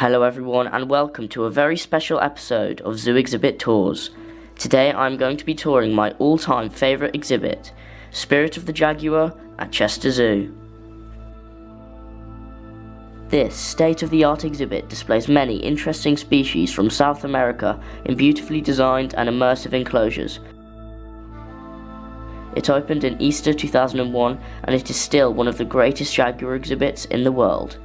Hello everyone and welcome to a very special episode of Zoo Exhibit Tours. Today I'm going to be touring my all-time favourite exhibit, Spirit of the Jaguar at Chester Zoo. This state-of-the-art exhibit displays many interesting species from South America in beautifully designed and immersive enclosures. It opened in Easter 2001 and it is still one of the greatest jaguar exhibits in the world.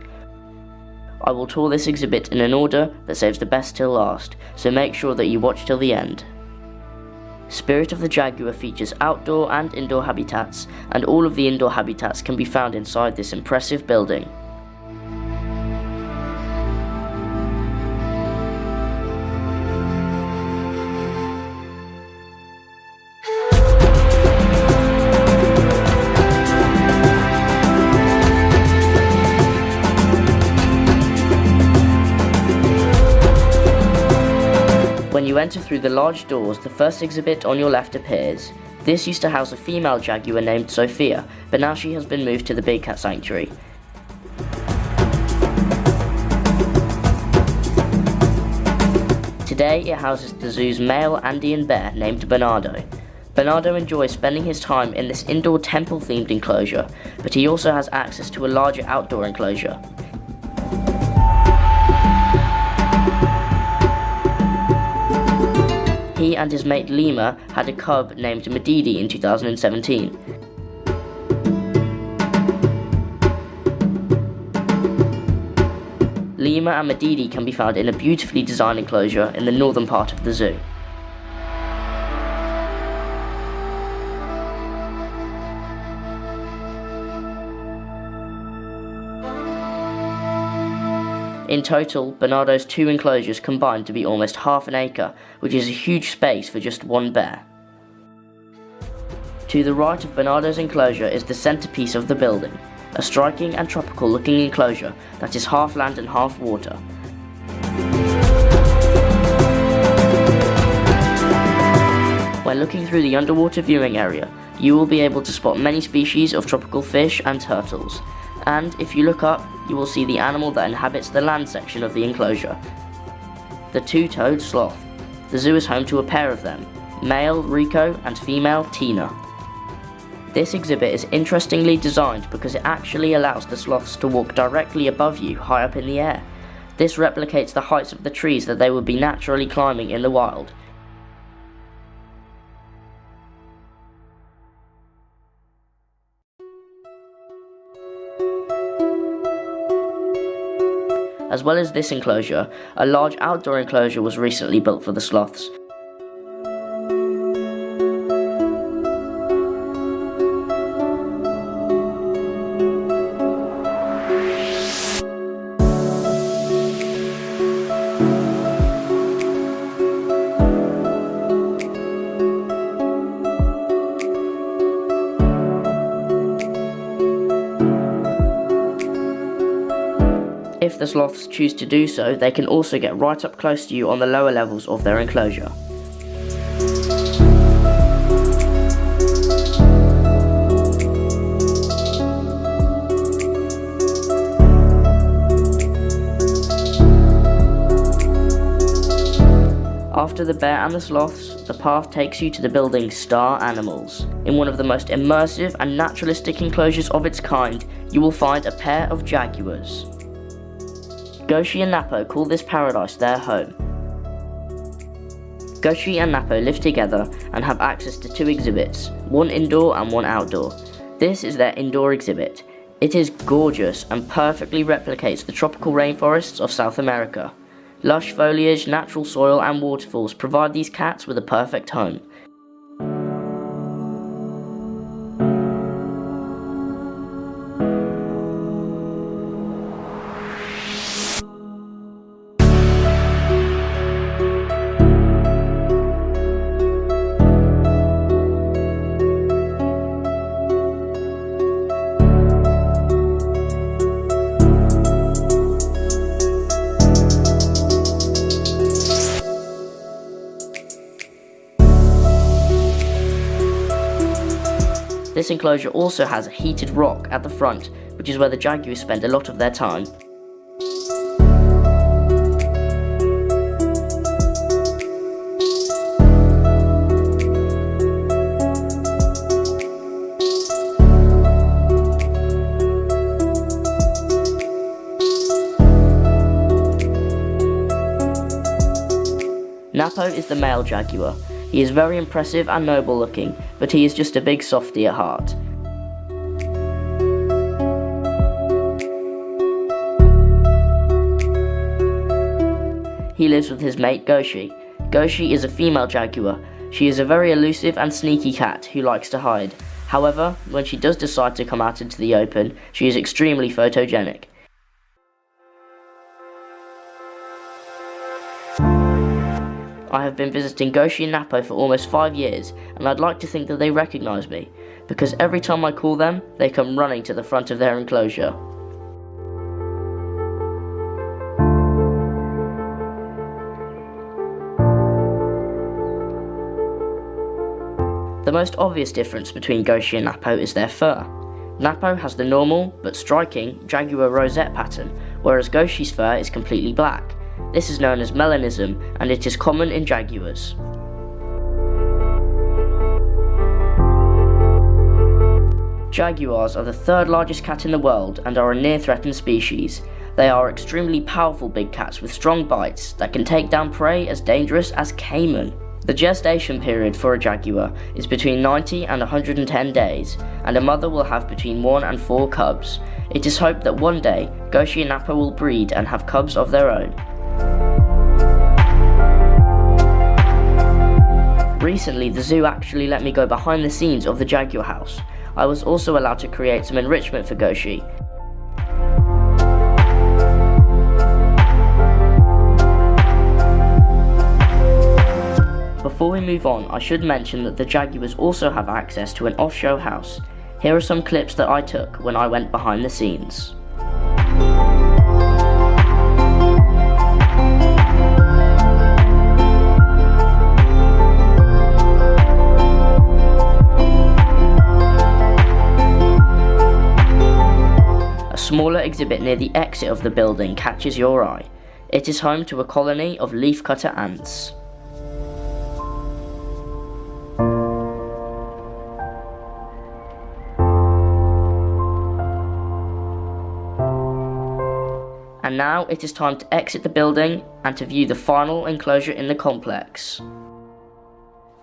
I will tour this exhibit in an order that saves the best till last, so make sure that you watch till the end. Spirit of the Jaguar features outdoor and indoor habitats, and all of the indoor habitats can be found inside this impressive building. When you enter through the large doors, the first exhibit on your left appears. This used to house a female jaguar named Sophia, but now she has been moved to the Big Cat Sanctuary. Today it houses the zoo's male Andean bear named Bernardo. Bernardo enjoys spending his time in this indoor temple-themed enclosure, but he also has access to a larger outdoor enclosure. He and his mate Lima had a cub named Medidi in 2017. Lima and Medidi can be found in a beautifully designed enclosure in the northern part of the zoo. In total, Bernardo's two enclosures combine to be almost half an acre, which is a huge space for just one bear. To the right of Bernardo's enclosure is the centerpiece of the building, a striking and tropical looking enclosure that is half land and half water. When looking through the underwater viewing area, you will be able to spot many species of tropical fish and turtles. And if you look up, you will see the animal that inhabits the land section of the enclosure, the two-toed sloth. The zoo is home to a pair of them, male Rico and female Tina. This exhibit is interestingly designed because it actually allows the sloths to walk directly above you high up in the air. This replicates the heights of the trees that they would be naturally climbing in the wild. As well as this enclosure, a large outdoor enclosure was recently built for the sloths. If the sloths choose to do so, they can also get right up close to you on the lower levels of their enclosure. After the bear and the sloths, the path takes you to the building's star animals. In one of the most immersive and naturalistic enclosures of its kind, you will find a pair of jaguars. Goshi and Napo call this paradise their home. Goshi and Napo live together and have access to two exhibits, one indoor and one outdoor. This is their indoor exhibit. It is gorgeous and perfectly replicates the tropical rainforests of South America. Lush foliage, natural soil and waterfalls provide these cats with a perfect home. This enclosure also has a heated rock at the front, which is where the jaguars spend a lot of their time. Napo is the male jaguar. He is very impressive and noble looking, but he is just a big softie at heart. He lives with his mate Goshi. Goshi is a female jaguar. She is a very elusive and sneaky cat who likes to hide. However, when she does decide to come out into the open, she is extremely photogenic. I have been visiting Goshi and Napo for almost 5 years, and I'd like to think that they recognise me, because every time I call them, they come running to the front of their enclosure. The most obvious difference between Goshi and Napo is their fur. Napo has the normal, but striking, jaguar rosette pattern, whereas Goshi's fur is completely black. This is known as melanism, and it is common in jaguars. Jaguars are the third largest cat in the world and are a near-threatened species. They are extremely powerful big cats with strong bites that can take down prey as dangerous as caiman. The gestation period for a jaguar is between 90 and 110 days, and a mother will have between 1 and 4 cubs. It is hoped that one day, Goshi and Napo will breed and have cubs of their own. Recently, the zoo actually let me go behind the scenes of the Jaguar house. I was also allowed to create some enrichment for Goshi. Before we move on, I should mention that the Jaguars also have access to an off-show house. Here are some clips that I took when I went behind the scenes. A smaller exhibit near the exit of the building catches your eye. It is home to a colony of leafcutter ants. And now it is time to exit the building and to view the final enclosure in the complex.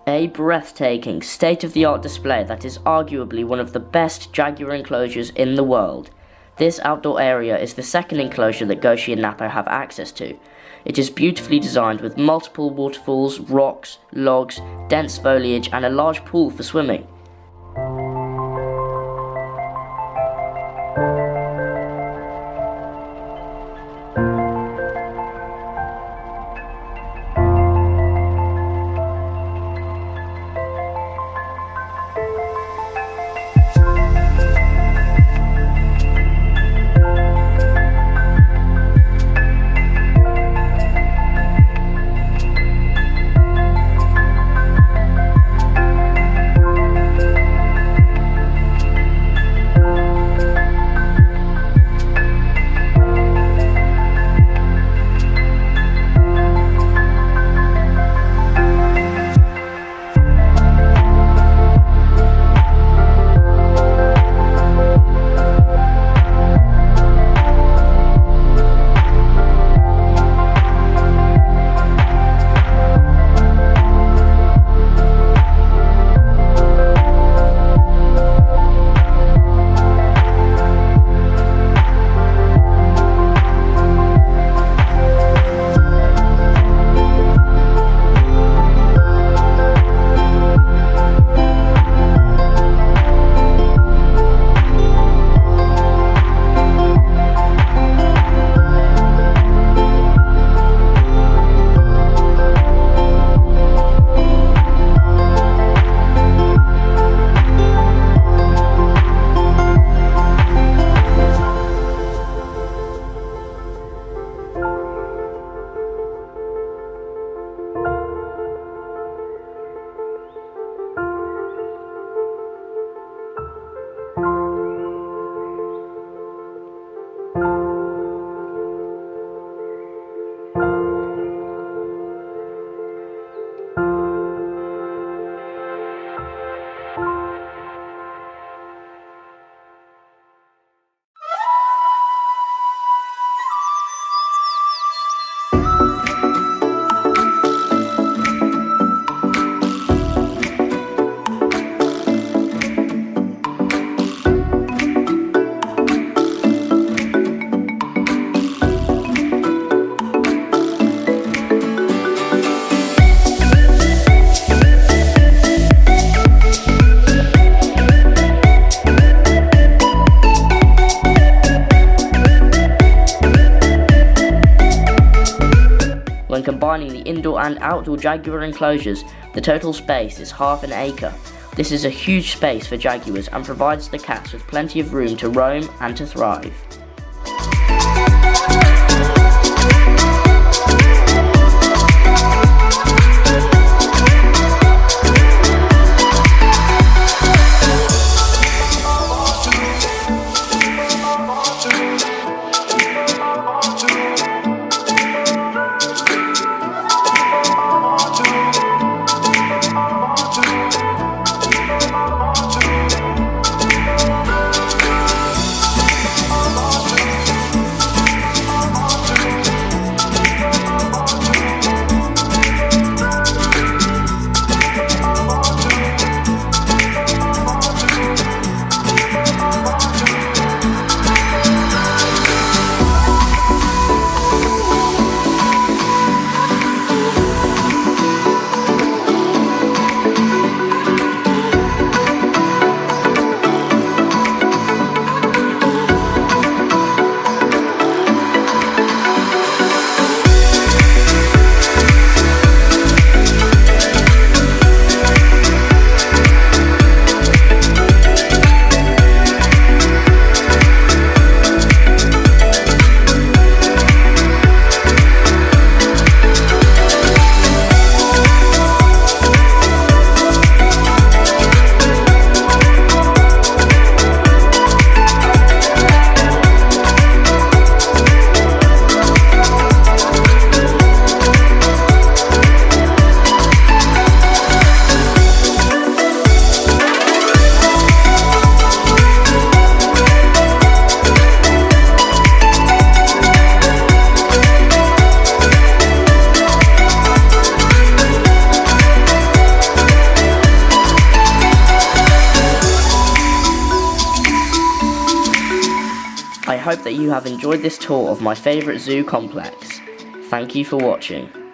A breathtaking, state-of-the-art display that is arguably one of the best jaguar enclosures in the world. This outdoor area is the second enclosure that Goshi and Napo have access to. It is beautifully designed with multiple waterfalls, rocks, logs, dense foliage and a large pool for swimming. combining the indoor and outdoor Jaguar enclosures, the total space is half an acre. This is a huge space for Jaguars and provides the cats with plenty of room to roam and to thrive. I hope that you have enjoyed this tour of my favourite zoo complex. Thank you for watching.